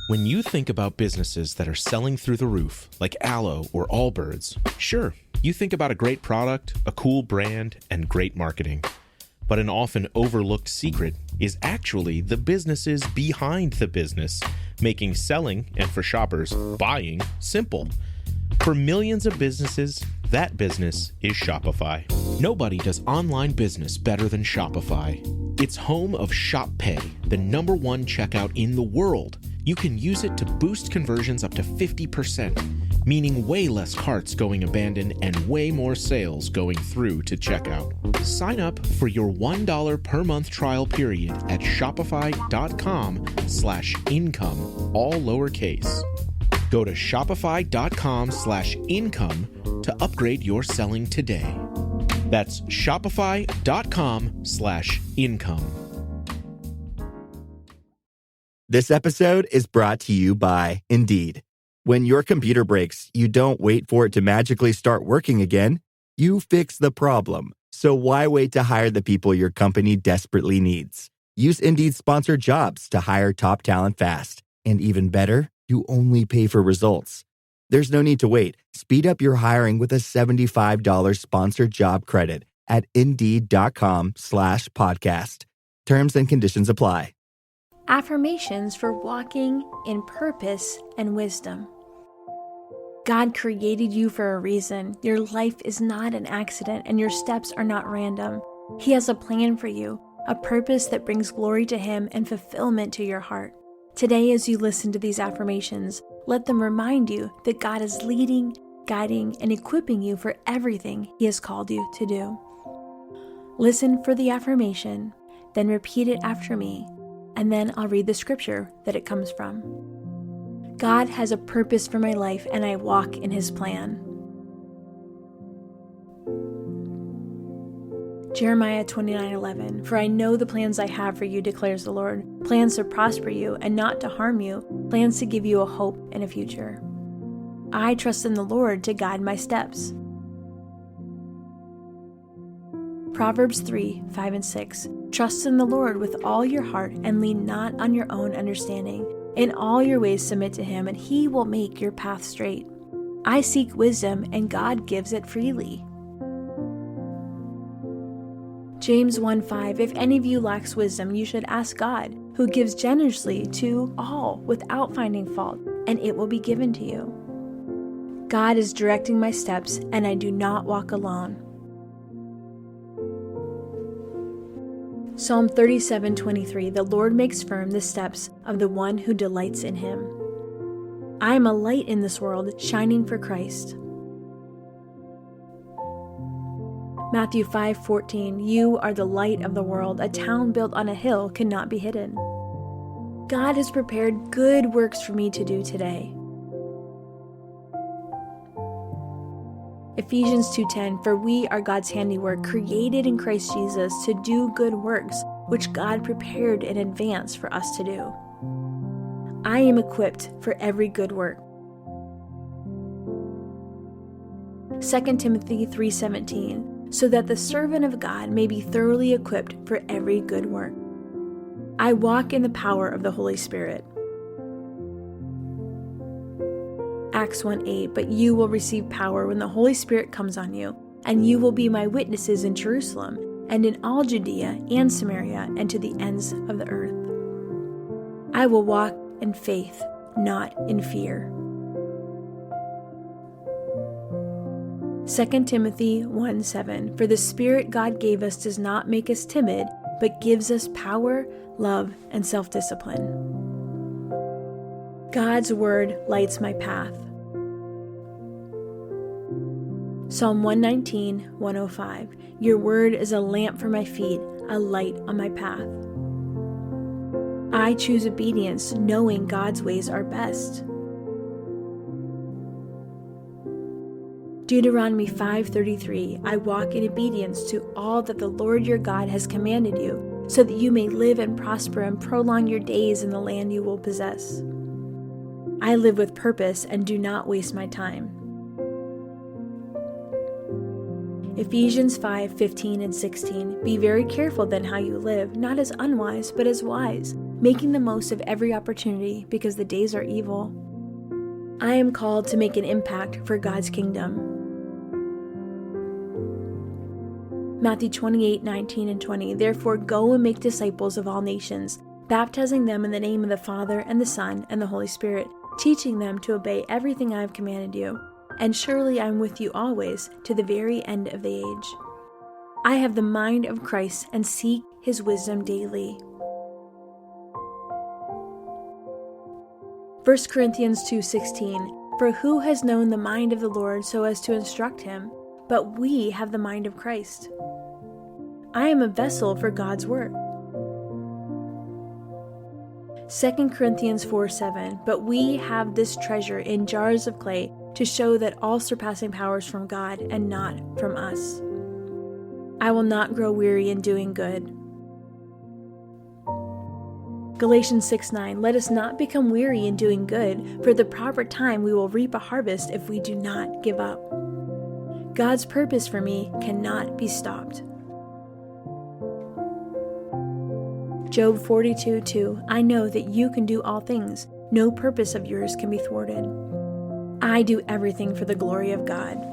When you think about businesses that are selling through the roof, like Aloe or Allbirds, sure, you think about a great product, a cool brand, and great marketing. But an often overlooked secret is actually the businesses behind the business, making selling, and for shoppers, buying, simple. For millions of businesses, that business is Shopify. Nobody does online business better than Shopify. It's home of Shop Pay, the #1 checkout in the world. You can use it to boost conversions up to 50%, meaning way less carts going abandoned and way more sales going through to checkout. Sign up for your $1 per month trial period at shopify.com/income, all lowercase. Go to shopify.com/income to upgrade your selling today. That's shopify.com/income. This episode is brought to you by Indeed. When your computer breaks, you don't wait for it to magically start working again. You fix the problem. So why wait to hire the people your company desperately needs? Use Indeed's sponsored jobs to hire top talent fast. And even better, you only pay for results. There's no need to wait. Speed up your hiring with a $75 sponsored job credit at Indeed.com/podcast. Terms and conditions apply. Affirmations for walking in purpose and wisdom. God created you for a reason. Your life is not an accident, and your steps are not random. He has a plan for you, a purpose that brings glory to Him and fulfillment to your heart. Today, as you listen to these affirmations, let them remind you that God is leading, guiding, and equipping you for everything He has called you to do. Listen for the affirmation, then repeat it after me, and then I'll read the scripture that it comes from. God has a purpose for my life, and I walk in His plan. Jeremiah 29:11, For I know the plans I have for you, declares the Lord, plans to prosper you and not to harm you, plans to give you a hope and a future. I trust in the Lord to guide my steps. Proverbs 3:5-6, Trust in the Lord with all your heart and lean not on your own understanding. In all your ways submit to Him, and He will make your path straight. I seek wisdom, and God gives it freely. James 1:5, If any of you lacks wisdom, you should ask God, who gives generously to all without finding fault, and it will be given to you. God is directing my steps, and I do not walk alone. Psalm 37:23, The Lord makes firm the steps of the one who delights in Him. I am a light in this world, shining for Christ. Matthew 5:14, You are the light of the world. A town built on a hill cannot be hidden. God has prepared good works for me to do today. Ephesians 2:10, For we are God's handiwork, created in Christ Jesus to do good works, which God prepared in advance for us to do. I am equipped for every good work. 2 Timothy 3:17, So that the servant of God may be thoroughly equipped for every good work. I walk in the power of the Holy Spirit. Acts 1:8, But you will receive power when the Holy Spirit comes on you, and you will be my witnesses in Jerusalem, and in all Judea and Samaria, and to the ends of the earth. I will walk in faith, not in fear. 2 Timothy 1:7, For the Spirit God gave us does not make us timid, but gives us power, love, and self-discipline. God's word lights my path. Psalm 119:105, Your word is a lamp for my feet, a light on my path. I choose obedience, knowing God's ways are best. Deuteronomy 5:33, I walk in obedience to all that the Lord your God has commanded you, so that you may live and prosper and prolong your days in the land you will possess. I live with purpose and do not waste my time. Ephesians 5:15-16, Be very careful then how you live, not as unwise, but as wise, making the most of every opportunity because the days are evil. I am called to make an impact for God's kingdom. Matthew 28:19 and 20. Therefore, go and make disciples of all nations, baptizing them in the name of the Father and the Son and the Holy Spirit, teaching them to obey everything I have commanded you. And surely I am with you always, to the very end of the age. I have the mind of Christ and seek his wisdom daily. 1 Corinthians 2:16. For who has known the mind of the Lord so as to instruct him? But we have the mind of Christ. I am a vessel for God's work. 2 Corinthians 4:7. But we have this treasure in jars of clay to show that all surpassing power is from God and not from us. I will not grow weary in doing good. Galatians 6:9. Let us not become weary in doing good, for at the proper time we will reap a harvest if we do not give up. God's purpose for me cannot be stopped. Job 42:2. I know that you can do all things. No purpose of yours can be thwarted. I do everything for the glory of God.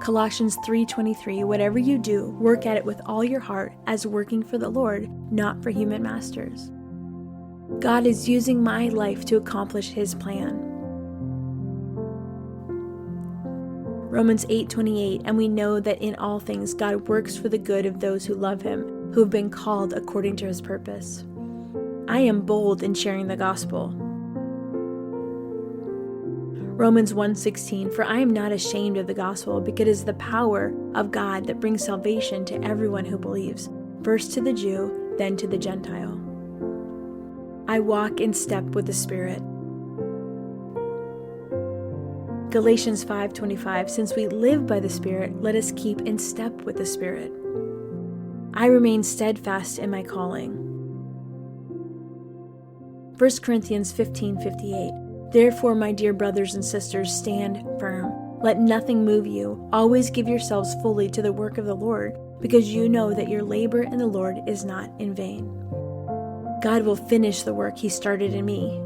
Colossians 3:23. Whatever you do, work at it with all your heart as working for the Lord, not for human masters. God is using my life to accomplish his plan. Romans 8:28, and we know that in all things God works for the good of those who love him, who have been called according to his purpose. I am bold in sharing the gospel. Romans 1:16, for I am not ashamed of the gospel, because it is the power of God that brings salvation to everyone who believes, first to the Jew, then to the Gentile. I walk in step with the Spirit. Galatians 5:25, since we live by the Spirit, let us keep in step with the Spirit. I remain steadfast in my calling. 1 Corinthians 15:58, therefore, my dear brothers and sisters, stand firm. Let nothing move you. Always give yourselves fully to the work of the Lord, because you know that your labor in the Lord is not in vain. God will finish the work he started in me.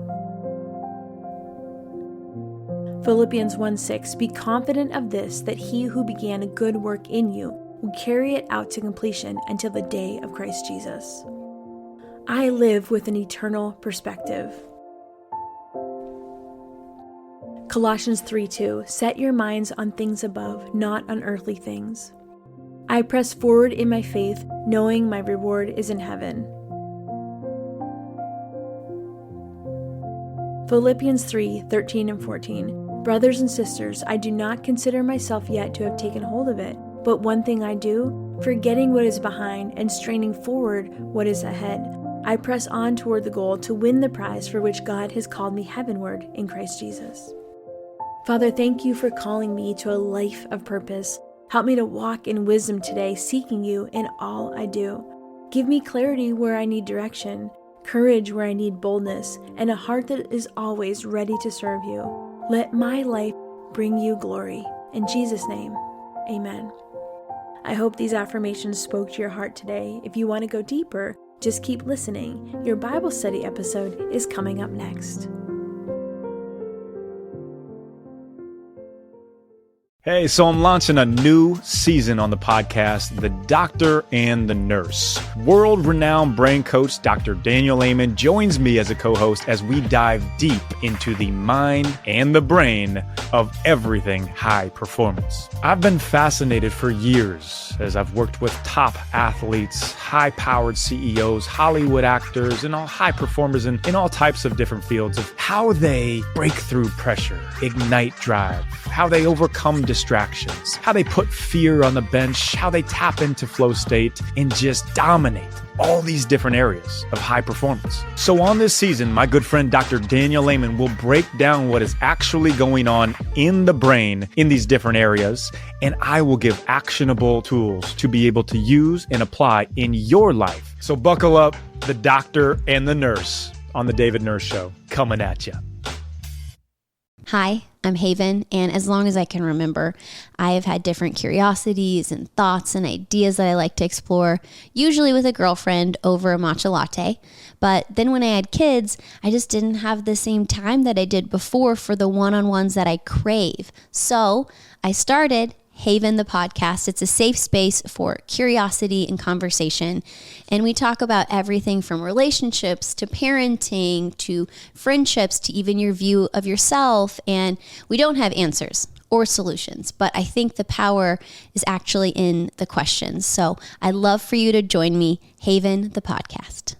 Philippians 1:6, be confident of this, that he who began a good work in you will carry it out to completion until the day of Christ Jesus. I live with an eternal perspective. Colossians 3:2, set your minds on things above, not on earthly things. I press forward in my faith, knowing my reward is in heaven. Philippians 3:13 and 14, brothers and sisters, I do not consider myself yet to have taken hold of it, but one thing I do, forgetting what is behind and straining forward what is ahead, I press on toward the goal to win the prize for which God has called me heavenward in Christ Jesus. Father, thank you for calling me to a life of purpose. Help me to walk in wisdom today, seeking you in all I do. Give me clarity where I need direction, courage where I need boldness, and a heart that is always ready to serve you. Let my life bring you glory. In Jesus' name, amen. I hope these affirmations spoke to your heart today. If you want to go deeper, just keep listening. Your Bible study episode is coming up next. Hey, so I'm launching a new season on the podcast, The Doctor and the Nurse. World-renowned brain coach Dr. Daniel Amen joins me as a co-host as we dive deep into the mind and the brain of everything high performance. I've been fascinated for years as I've worked with top athletes, high-powered CEOs, Hollywood actors, and all high performers in all types of different fields of how they break through pressure, ignite drive, how they overcome distractions, how they put fear on the bench, how they tap into flow state and just dominate all these different areas of high performance. So on this season, my good friend Dr. Daniel Amen will break down what is actually going on in the brain in these different areas, and I will give actionable tools to be able to use and apply in your life. So buckle up, The Doctor and the Nurse on The David Nurse Show, coming at you. Hi, I'm Haven, and as long as I can remember, I have had different curiosities and thoughts and ideas that I like to explore, usually with a girlfriend over a matcha latte. But then when I had kids, I just didn't have the same time that I did before for the one-on-ones that I crave. So I started Haven, the podcast. It's a safe space for curiosity and conversation. And we talk about everything from relationships to parenting to friendships to even your view of yourself. And we don't have answers or solutions, but I think the power is actually in the questions. So I'd love for you to join me, Haven, the podcast.